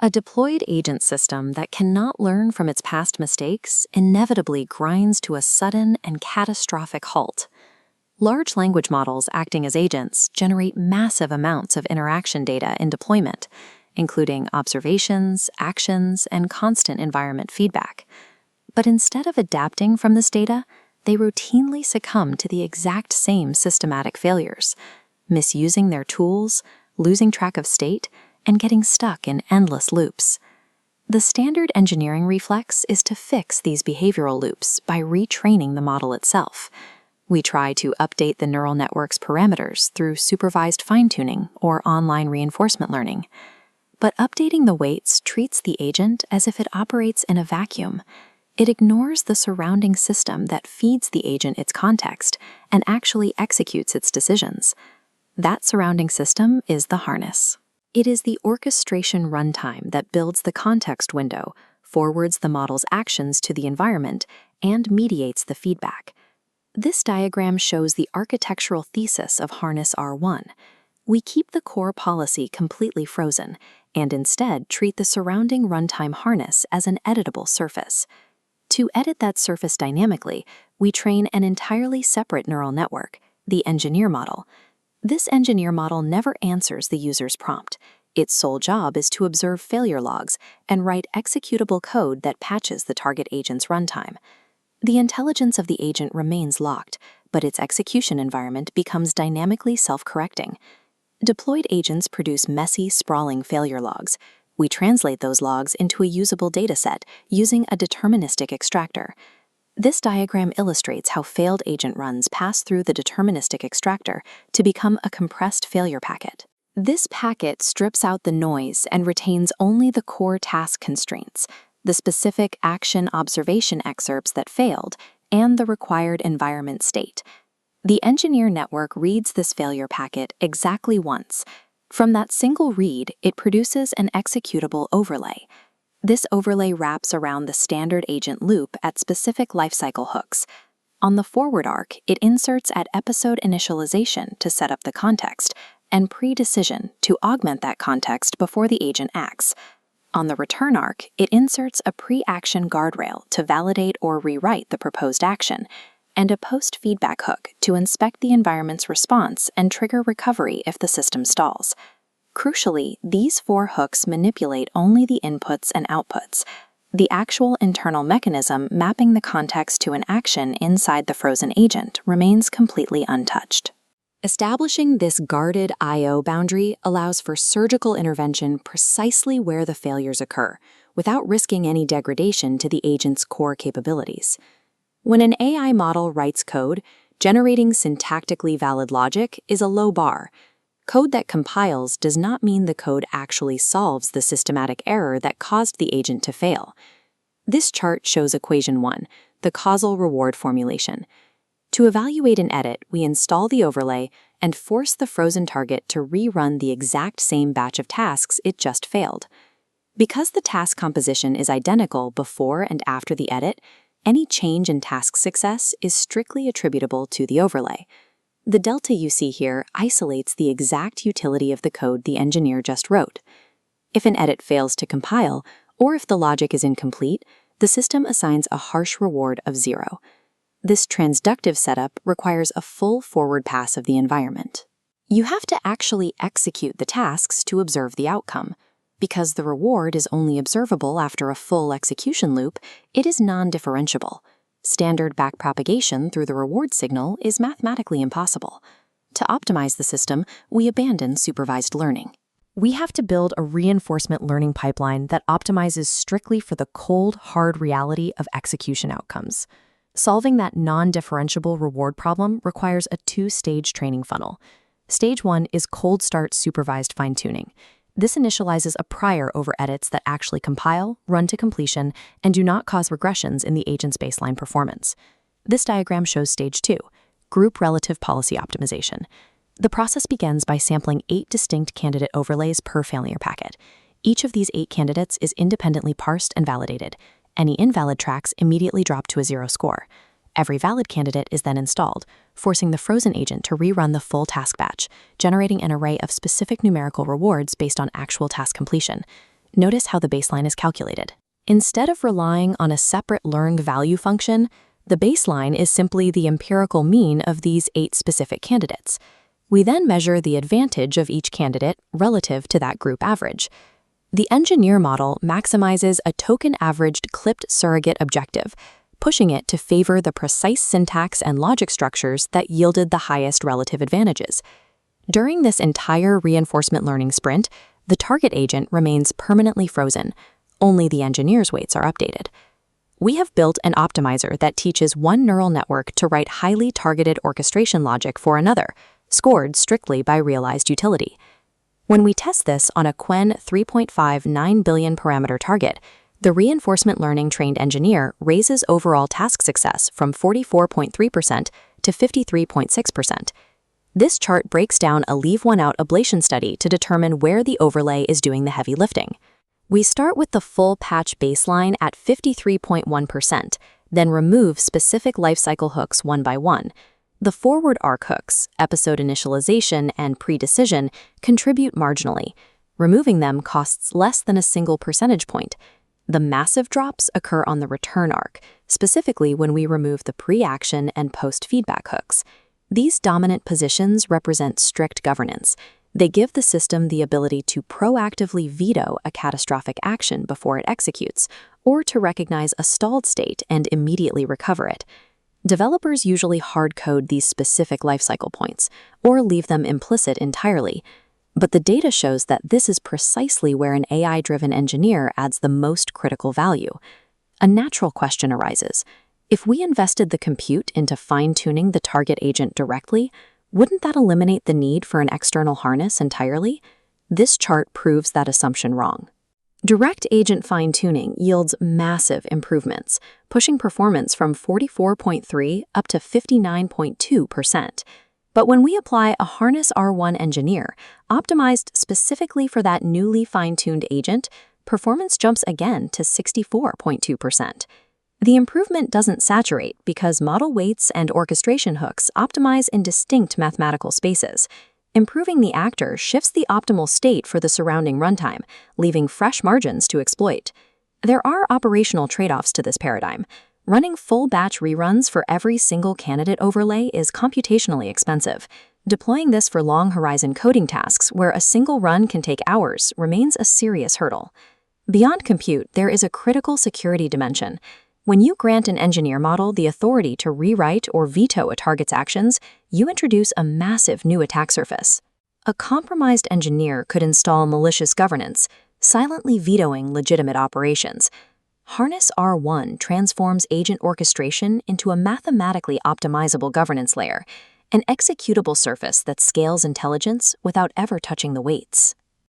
A deployed agent system that cannot learn from its past mistakes inevitably grinds to a sudden and catastrophic halt. Large language models acting as agents generate massive amounts of interaction data in deployment, including observations, actions, and constant environment feedback. But instead of adapting from this data, they routinely succumb to the exact same systematic failures, misusing their tools, losing track of state, and getting stuck in endless loops. The standard engineering reflex is to fix these behavioral loops by retraining the model itself. We try to update the neural network's parameters through supervised fine-tuning or online reinforcement learning. But updating the weights treats the agent as if it operates in a vacuum. It ignores the surrounding system that feeds the agent its context and actually executes its decisions. That surrounding system is the harness. It is the orchestration runtime that builds the context window, forwards the model's actions to the environment, and mediates the feedback. This diagram shows the architectural thesis of Harness-R1. We keep the core policy completely frozen, and instead treat the surrounding runtime harness as an editable surface. To edit that surface dynamically, we train an entirely separate neural network, the engineer model. This engineer model never answers the user's prompt. Its sole job is to observe failure logs and write executable code that patches the target agent's runtime. The intelligence of the agent remains locked, but its execution environment becomes dynamically self-correcting. Deployed agents produce messy, sprawling failure logs. We translate those logs into a usable dataset using a deterministic extractor. This diagram illustrates how failed agent runs pass through the deterministic extractor to become a compressed failure packet. This packet strips out the noise and retains only the core task constraints, the specific action observation excerpts that failed, and the required environment state. The engineer network reads this failure packet exactly once. From that single read, it produces an executable overlay. This overlay wraps around the standard agent loop at specific lifecycle hooks. On the forward arc, it inserts at episode initialization to set up the context, and pre-decision to augment that context before the agent acts. On the return arc, it inserts a pre-action guardrail to validate or rewrite the proposed action, and a post-feedback hook to inspect the environment's response and trigger recovery if the system stalls. Crucially, these four hooks manipulate only the inputs and outputs. The actual internal mechanism mapping the context to an action inside the frozen agent remains completely untouched. Establishing this guarded I/O boundary allows for surgical intervention precisely where the failures occur, without risking any degradation to the agent's core capabilities. When an AI model writes code, generating syntactically valid logic is a low bar. Code that compiles does not mean the code actually solves the systematic error that caused the agent to fail. This chart shows equation 1, the causal reward formulation. To evaluate an edit, we install the overlay and force the frozen target to rerun the exact same batch of tasks it just failed. Because the task composition is identical before and after the edit, any change in task success is strictly attributable to the overlay. The delta you see here isolates the exact utility of the code the engineer just wrote. If an edit fails to compile, or if the logic is incomplete, the system assigns a harsh reward of 0. This transductive setup requires a full forward pass of the environment. You have to actually execute the tasks to observe the outcome. Because the reward is only observable after a full execution loop, it is non-differentiable. Standard backpropagation through the reward signal is mathematically impossible. To optimize the system, we abandon supervised learning. We have to build a reinforcement learning pipeline that optimizes strictly for the cold, hard reality of execution outcomes. Solving that non-differentiable reward problem requires a two-stage training funnel. Stage 1 is cold start supervised fine-tuning. This initializes a prior over edits that actually compile, run to completion, and do not cause regressions in the agent's baseline performance. This diagram shows Stage 2, group relative policy optimization. The process begins by sampling 8 distinct candidate overlays per failure packet. Each of these 8 candidates is independently parsed and validated. Any invalid tracks immediately drop to a 0 score. Every valid candidate is then installed, forcing the frozen agent to rerun the full task batch, generating an array of specific numerical rewards based on actual task completion. Notice how the baseline is calculated. Instead of relying on a separate learned value function, the baseline is simply the empirical mean of these 8 specific candidates. We then measure the advantage of each candidate relative to that group average. The engineer model maximizes a token-averaged clipped surrogate objective, pushing it to favor the precise syntax and logic structures that yielded the highest relative advantages. During this entire reinforcement learning sprint, the target agent remains permanently frozen. Only the engineer's weights are updated. We have built an optimizer that teaches one neural network to write highly targeted orchestration logic for another, scored strictly by realized utility. When we test this on a Qwen 3.59 billion parameter target, the reinforcement learning trained engineer raises overall task success from 44.3% to 53.6%. This chart breaks down a leave one out ablation study to determine where the overlay is doing the heavy lifting. We start with the full patch baseline at 53.1%, then remove specific lifecycle hooks one by one. The forward arc hooks, episode initialization, and pre-decision contribute marginally. Removing them costs less than a single percentage point. The massive drops occur on the return arc, specifically when we remove the pre-action and post-feedback hooks. These dominant positions represent strict governance. They give the system the ability to proactively veto a catastrophic action before it executes, or to recognize a stalled state and immediately recover it. Developers usually hard-code these specific lifecycle points, or leave them implicit entirely. But the data shows that this is precisely where an AI-driven engineer adds the most critical value. A natural question arises. If we invested the compute into fine-tuning the target agent directly, wouldn't that eliminate the need for an external harness entirely? This chart proves that assumption wrong. Direct agent fine-tuning yields massive improvements, pushing performance from 44.3% up to 59.2%. But when we apply a Harness-R1 engineer, optimized specifically for that newly fine-tuned agent, performance jumps again to 64.2%. The improvement doesn't saturate because model weights and orchestration hooks optimize in distinct mathematical spaces. Improving the actor shifts the optimal state for the surrounding runtime, leaving fresh margins to exploit. There are operational trade-offs to this paradigm. Running full batch reruns for every single candidate overlay is computationally expensive. Deploying this for long horizon coding tasks where a single run can take hours remains a serious hurdle. Beyond compute, there is a critical security dimension. When you grant an engineer model the authority to rewrite or veto a target's actions, you introduce a massive new attack surface. A compromised engineer could install malicious governance, silently vetoing legitimate operations. Harness-R1 transforms agent orchestration into a mathematically optimizable governance layer, an executable surface that scales intelligence without ever touching the weights.